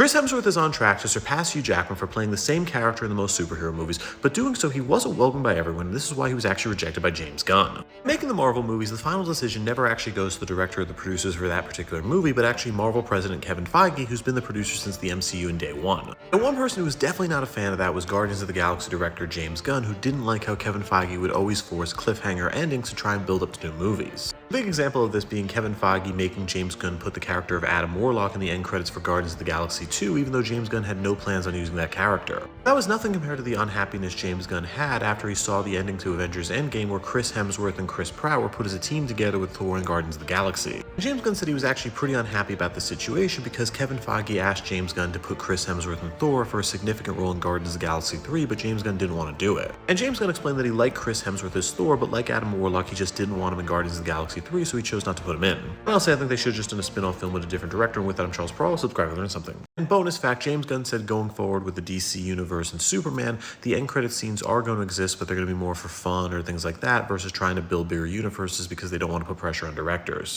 Chris Hemsworth is on track to surpass Hugh Jackman for playing the same character in the most superhero movies, but doing so he wasn't welcomed by everyone, and this is why he was actually rejected by James Gunn. Making the Marvel movies, the final decision never actually goes to the director or the producers for that particular movie, but actually Marvel president Kevin Feige, who's been the producer since the MCU in day one. And one person who was definitely not a fan of that was Guardians of the Galaxy director James Gunn, who didn't like how Kevin Feige would always force cliffhanger endings to try and build up to new movies. A big example of this being Kevin Feige making James Gunn put the character of Adam Warlock in the end credits for Guardians of the Galaxy 2, even though James Gunn had no plans on using that character. That was nothing compared to the unhappiness James Gunn had after he saw the ending to Avengers Endgame, where Chris Hemsworth and Chris Pratt were put as a team together with Thor and Guardians of the Galaxy. James Gunn said he was actually pretty unhappy about the situation because Kevin Feige asked James Gunn to put Chris Hemsworth and Thor for a significant role in Guardians of the Galaxy 3, but James Gunn didn't want to do it. And James Gunn explained that he liked Chris Hemsworth as Thor, but like Adam Warlock, he just didn't want him in Guardians of the Galaxy 3, so he chose not to put him in. And honestly, I think they should have just done a spin-off film with a different director, and with that, I'm Charles Pearl. Subscribe to learn something. And bonus fact, James Gunn said going forward with the DC universe and Superman, the end credit scenes are going to exist, but they're going to be more for fun or things like that versus trying to build bigger universes because they don't want to put pressure on directors.